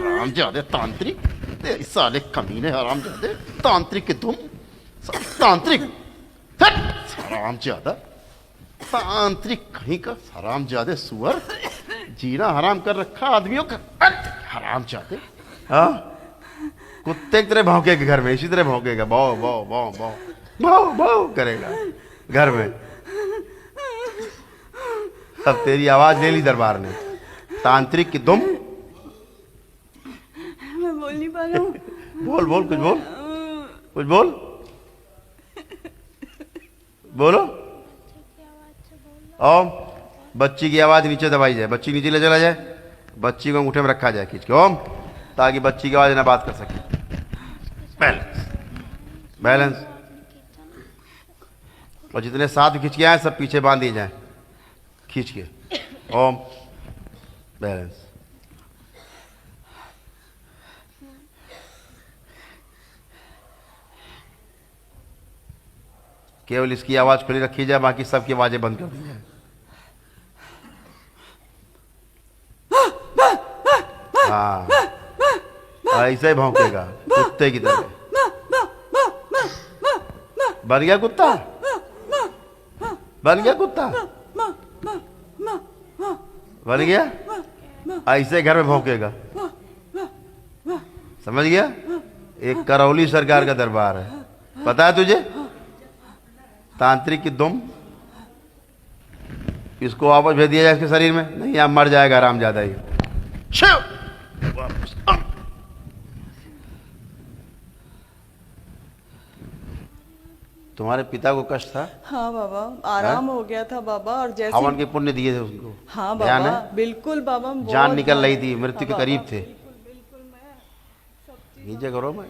हरामजादे तांत्रिक, तेरी साले कमीने हरामजादे तांत्रिक के तुम तांत्रिक, हरामजादा तांत्रिक कहीं का, हरामजादे सुअर, जीना हराम कर रखा आदमियों का, हरामजादे। हाँ, कुत्ते की तरह भौंकेगा घर में, इसी तरह भौंकेगा, बौ बौ बौ बौ बौ बौ करेगा घर में। अब तेरी आवाज ले ली दरबार ने, तांत्रिक की तुम। मैं बोल नहीं पा रहा हूँ। बोल बोल, कुछ बोल, कुछ बोल, बोलो। ओम, बच्ची की आवाज नीचे दबाई जाए, बच्ची नीचे ले चला जाए, बच्ची को अंगूठे में रखा जाए खींच के, ओम, ताकि बच्ची की आवाज ना बात कर सके। Balance, balance. और जितने साथ खींच के आए सब पीछे बांध दिए जाए खींच के, ओम, बैलेंस। केवल इसकी आवाज खुली रखी जाए, बाकी सबकी आवाजें बंद कर दी जाए। हाँ, ऐसे ही भौंकेगा कुत्ते की तरह। बन गया कुत्ता, बन गया कुत्ता, बन गया। ऐसे घर में भौंकेगा, समझ गया। एक करौली सरकार का दरबार है, पता है तुझे। तांत्रिक की दुम, इसको वापस भेज दिया जाए इसके शरीर में, नहीं आप मर जाएगा हरामजादा ही। तुम्हारे पिता को कष्ट था? हाँ बाबा, आराम हो गया था बाबा। और जैसे हवन के पुण्य दिए थे उसको? हाँ ध्यान बाबा, है? बिल्कुल बाबा। जान निकल रही थी, मृत्यु के हाँ करीब बाबा, थे। बिल्कुल मैं सब चीज नीचे करो मैं।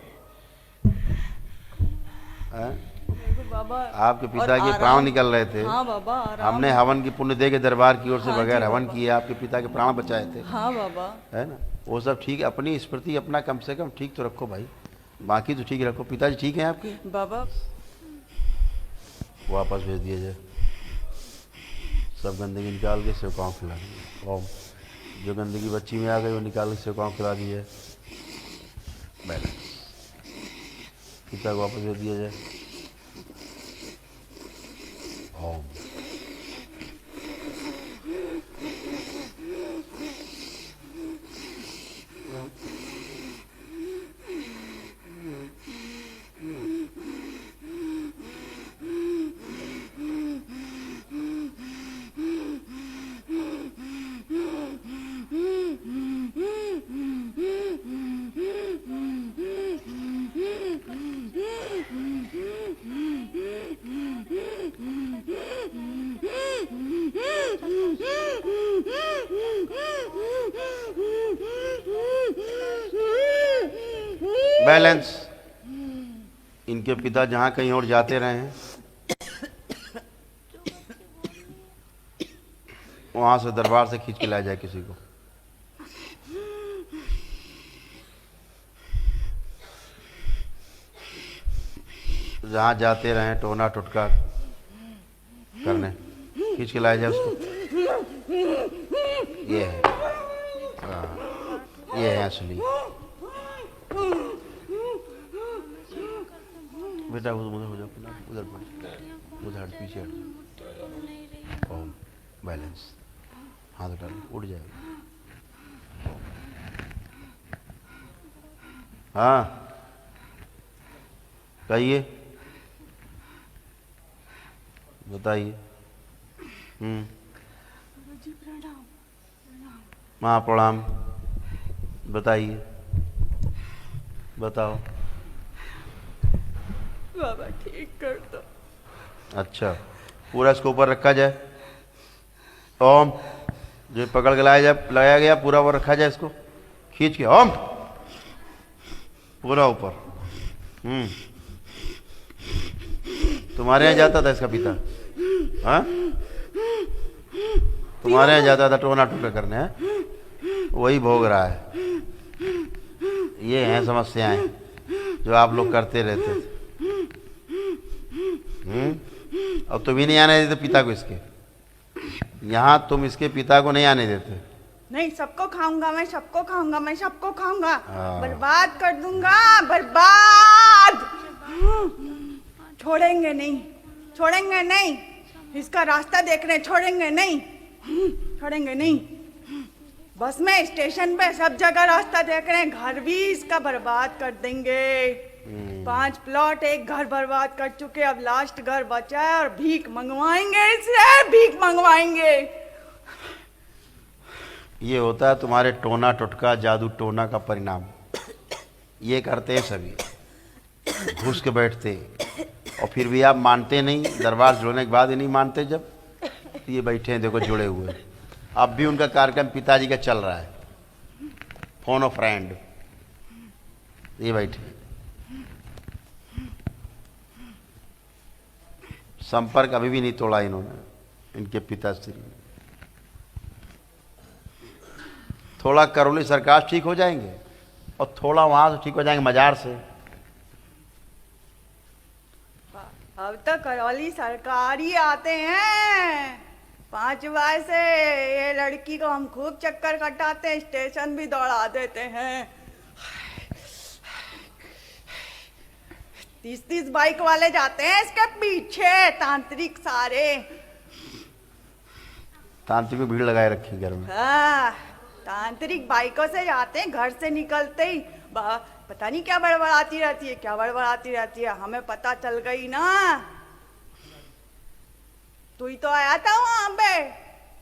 बिल्कुल बाबा। आपके पिता और के आराम- प्राण निकल रहे थे। हाँ बाबा, आराम। हमने हवन की पुण्य दे के दरबार की ओर से हाँ बगैर जी हवन बाबा। किए आपके पिता के प्राण बचाए थे, हाँ बाबा। है ना। वो सब ठीक है, अपनी स्मृति अपना कम से कम ठीक तो रखो भाई, बाकी तो ठीक रखो। पिताजी ठीक है आपके? बाबा वापस भेज दिया जाए, सब गंदगी निकाल के सेवकाओं को खिला दीजिए। ओम, जो गंदगी बच्ची में आ गई वो निकाल के सेवकाओं को खिला दीजिए। बैलेंस, पिता को वापस भेज दिया जाए। ओम, बैलेंस। इनके पिता जहां कहीं और जाते रहे हैं, वहां से दरबार से खींच के लाया जाए किसी को। जहां जाते रहे टोना टुटका करने, खींच के लाया जाए उसको। ये है, ये है असली। बेटा उधर हो जाओ, उधर उधर हट, पीछे हट। ओम, बैलेंस, हाथ उठा लो, उड़ जाएगा। हाँ कहिए, बताइए। माँ प्रणाम, बताइए, बताओ। बाबा ठीक कर दो। अच्छा, पूरा इसको ऊपर रखा जाए। ओम, जो पकड़ के लाया गया पूरा ऊपर रखा जाए, इसको खींच के। ओम, पूरा ऊपर। तुम्हारे यहाँ जाता था इसका पिता? हाँ, तुम्हारे यहाँ जाता था टोना टुका करने, हैं? वही भोग रहा है। ये हैं समस्याएं जो आप लोग करते रहते थे। अब तुम ही नहीं आने देते पिता को इसके यहाँ, तुम इसके पिता को नहीं आने देते। नहीं, सबको खाऊंगा मैं, सबको खाऊंगा मैं, सबको खाऊंगा। हाँ। बर्बाद कर दूंगा, बर्बाद। छोड़ेंगे नहीं, छोड़ेंगे नहीं। इसका रास्ता देख रहे हैं, छोड़ेंगे नहीं, छोड़ेंगे नहीं। बस में, स्टेशन पे, सब जगह रास्ता देख रहे हैं। घर भी इसका बर्बाद कर देंगे। 5 प्लॉट, एक घर बर्बाद कर चुके, अब लास्ट घर बचा है और भीख मंगवाएंगे इससे, भीख मंगवाएंगे। ये होता है तुम्हारे टोना टुटका जादू टोना का परिणाम। ये करते हैं सभी, घुस के बैठते, और फिर भी आप मानते नहीं। दरबार जुड़ने के बाद ही नहीं मानते। जब तो ये बैठे हैं देखो जुड़े हुए। अब भी उनका कार्यक्रम पिताजी का चल रहा है, फोन ऑफ फ्रेंड। ये बैठे संपर्क अभी भी नहीं तोड़ा इन्होंने, इनके पिताश्री ने। थोड़ा करौली सरकार ठीक हो जाएंगे और थोड़ा वहां से ठीक हो जाएंगे मजार से। अब तो करौली सरकारी आते हैं। 5 बजे से ये लड़की को हम खूब चक्कर कटाते हैं, स्टेशन भी दौड़ा देते हैं। 30-30 बाइक वाले जाते हैं इसके पीछे, तांत्रिक सारे। तांत्रिक में भीड़ लगाए रखी घर में। हाँ, तांत्रिक बाइकों से जाते हैं। घर से निकलते ही पता नहीं क्या बड़बड़ाती रहती है, क्या बड़बड़ाती रहती है। हमें पता चल गई ना। तू ही तो आया था वहां पे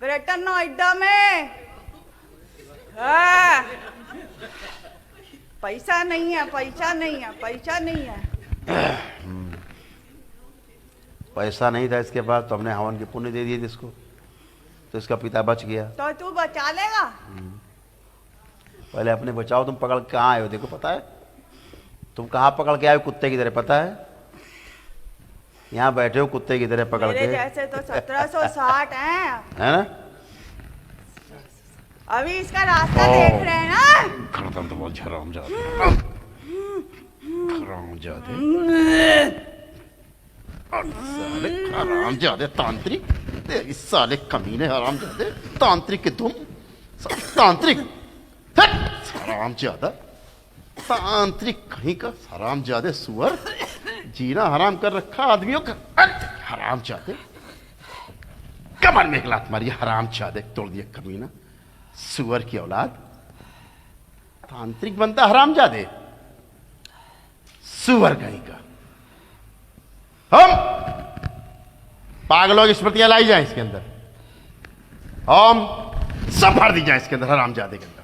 ग्रेटर नोएडा में। हाँ, पैसा नहीं है, पैसा नहीं है, पैसा नहीं है। पैसा नहीं था इसके पास, तो हमने हवन के पुण्य दे दिए इसको, तो इसका पिता बच गया। तो तू बचा लेगा। पहले अपने बचाओ। तुम पकड़ के कहाँ आए हो देखो, पता है तुम कहाँ पकड़ के आए हो? कुत्ते की तरह, पता है? यहाँ बैठे हो कुत्ते की तरह पकड़ मेरे के। जैसे तो 1760 हैं। है ना? अभी इसका रास्ता देख रहे हैं ना। गर्दन तो बहुत हरामजादे, हरामजादे, साले हरामजादे तांत्रिक, तेरी साले कमीने हरामजादे तांत्रिक के तुम, तांत्रिक हरामजादा, तांत्रिक कहीं का हरामजादे सुअर। जीना हराम कर रखा आदमियों का, हरामजादे। कमर में एक लात मारी, हरामजादे, तोड़ दिया कमीना, सुअर की औलाद। तांत्रिक बनता हरामजादे, सुअर कहीं का। हम पागलों की स्मृतियां लाई जाए इसके अंदर, हम सब भर दी जाए इसके अंदर, हरामजादे के अंदर।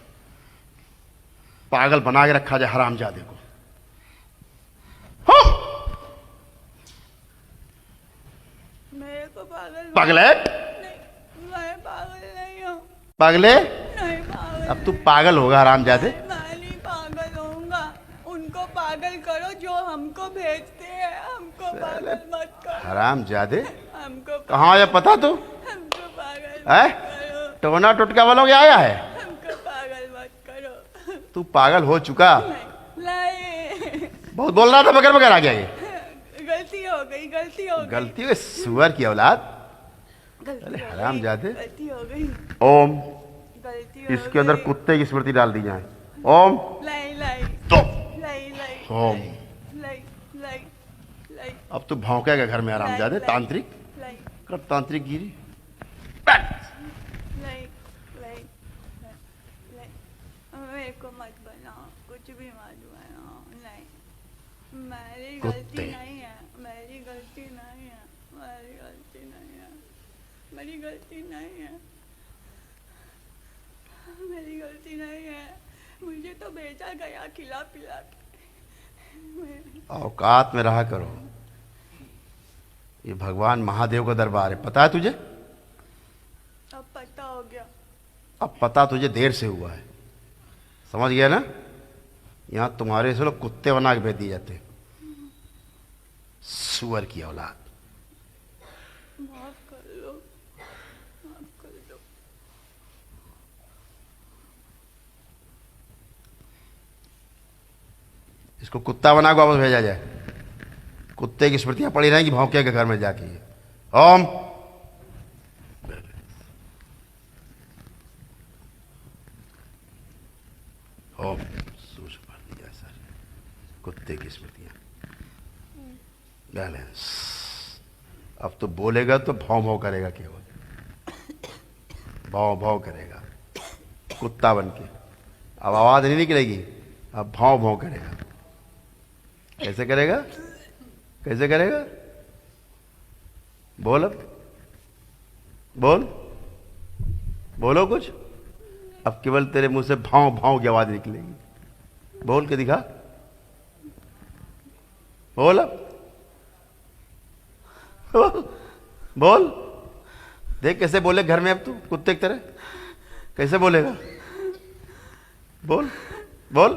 पागल बना के रखा जाए हरामजादे को। हम मेरे को पागल पागल है? नहीं, मैं पागल नहीं हूँ। पागले? नहीं पागल। अब तू पागल होगा हरामजादे। मैं नहीं पागल होऊंगा। उनको पागल करो जो हमको भेजते हैं, हमको पागल मत करो। हरामजादे हमको कहाँ आया पता तू? हमको पागल है? मत करो। टोना टुटका वालों के आया है। हमको पागल मत करो। तू पागल हो चुका। नहीं, बहुत बोल रहा था, बगर बगर आ गया ये। गलती हो गई, गलती हो गई, गलती हुई, सुअर की औलाद। गलती अरे हो हरामजादे। गई, गलती हो गई, ओम गलती हो इसके अंदर गई। कुत्ते की स्मृति डाल दी जाए। ओम लाई लाई तो लाई लाई ओम। लाई लाई लाई अब तू भौंकेगा घर में हरामजादे, लाई, तांत्रिक। लाई कर तांत्रिक गिरी। लाई लाई लाई लाई। मेरे को मत बनाओ, कुछ भी मत बनाओ। नहीं, मेरी कुत्ते। गलती नहीं है, मेरी गलती नहीं है, मेरी गलती नहीं है, मेरी गलती नहीं है, मेरी गलती नहीं है। मुझे तो भेजा गया खिला पिला के। औकात में रहा करो। ये भगवान महादेव का दरबार है, पता है तुझे? अब पता हो गया। अब पता तुझे देर से हुआ है, समझ गया ना? यहाँ तुम्हारे से लोग कुत्ते बना के भेज दिए जाते हैं, सुअर की औलाद। माफ कर लो, माफ कर लो। इसको कुत्ता बना के वापस भेजा जाए। कुत्ते की स्मृतियां पड़ी रहेंगी भौंके के घर में जाके। ओम सूझ भर दिया सर, कुत्ते की स्मृतियां। बैलेंस। अब तो बोलेगा तो भौं भौं करेगा, केवल भौं भौं करेगा कुत्ता बन के। अब आवाज नहीं निकलेगी, अब भौं भौं करेगा। कैसे करेगा, कैसे करेगा? बोल, अब बोल, बोलो कुछ। अब केवल तेरे मुंह से भाव भाव की आवाज निकलेगी। बोल के दिखा, बोल अब, बोल। देख कैसे बोले घर में अब तू, कुत्ते की तरह कैसे बोलेगा। बोल, बोल,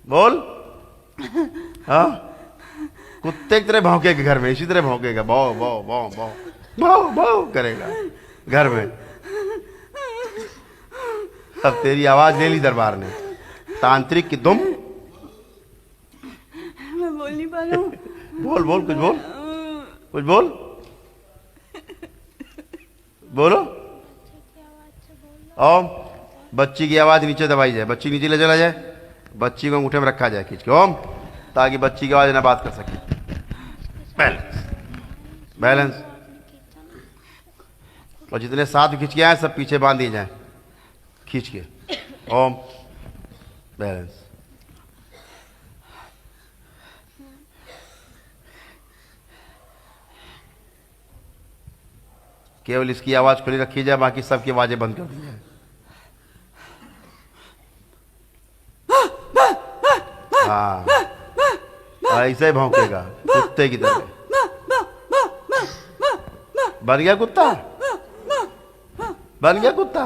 बोल। हाँ, कुत्ते की तरह भौंकेगा घर में, इसी तरह भौंकेगा, भौ भौ भौ भौ भौ भौ करेगा घर में। अब तेरी आवाज ले ली दरबार ने, तांत्रिक की दुम। मैं बोल नहीं पा रहा हूँ। बोल, बोल, कुछ बोल, कुछ बोल, बोलो। ओम। बच्ची की आवाज नीचे दबाई जाए, बच्ची नीचे ले चला जाए, बच्ची को अंगूठे में रखा जाए खींच के, ओम, ताकि बच्ची की आवाज ना बात कर सके। Balance, balance. और जितने साथ खींच के आए सब पीछे बांध दिए जाए खींच के, ओम। बैलेंस। केवल इसकी आवाज खुली रखी जाए, बाकी सबकी आवाजें बंद कर दी जाए। हाँ, ऐसे ही भौंकेगा कुत्ते की तरह। बन गया कुत्ता, बन गया कुत्ता,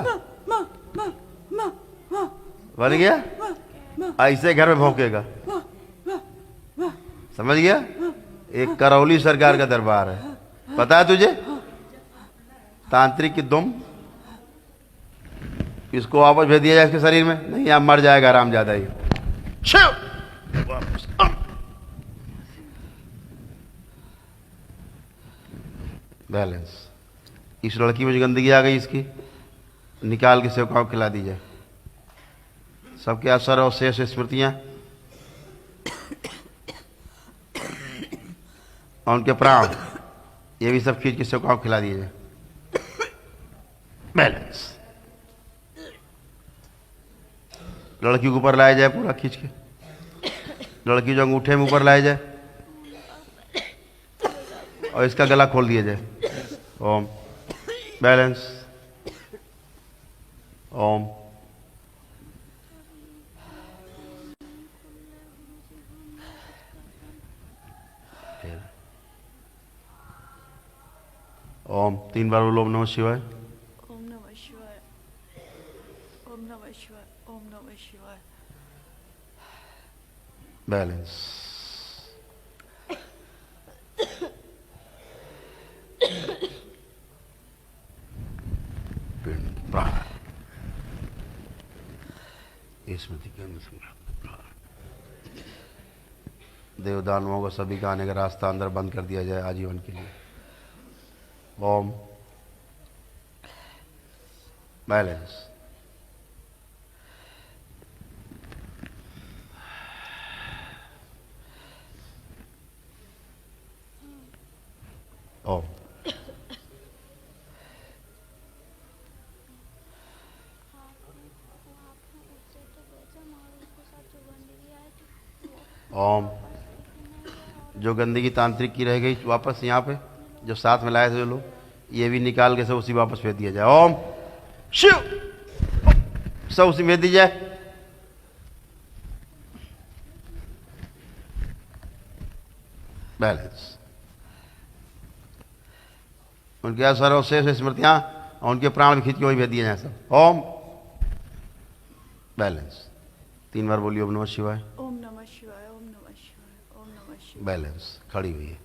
बन गया। ऐसे घर में भौंकेगा, समझ गया। एक करौली सरकार का दरबार है, पता है तुझे। तांत्रिक की दुम, इसको वापस भेज दिया जाए इसके शरीर में, नहीं आप मर जाएगा आराम ज्यादा ही। वापस बैलेंस। इस लड़की में जो गंदगी आ गई इसकी निकाल के सेवकाओं खिला दी जाए। सबके असर और शेष स्मृतियां और उनके प्राण, ये भी सब खींच के सेवकाओं खिला दिए जाए। बैलेंस। लड़की के ऊपर लाया जाए पूरा खींच के, लड़की जो अंगूठे में ऊपर लाया जाए और इसका गला खोल दिया जाए, ओम। बैलेंस, ओम। ओम। 3 बार बोलो, ओम नमः शिवाय, ओम नमः शिवाय, ओम नमः शिवाय, ओम नमः शिवाय। बैलेंस। प्राण, स्मृति के देवदानवों को सभी का आने का रास्ता अंदर बंद कर दिया जाए आजीवन के लिए, ओम। बैलेंस। ओम। ओम। जो गंदगी तांत्रिक की रह गई वापस यहाँ पे जो साथ में लाए थे जो लोग, ये भी निकाल के सब उसी वापस भेज दिया जाए, ओम शिव। सब उसी भेज दी जाए। बैलेंस। उनके असर और शेष स्मृतियां और उनके प्राण भी खींच के वही भेज दिए जाए सब, ओम। बैलेंस। 3 बार बोलिए, ओम नमः शिवाय, ओम नमः शिवाय, ओम नमः शिवाय, ओम नमः शिवाय। बैलेंस। खड़ी हुई है।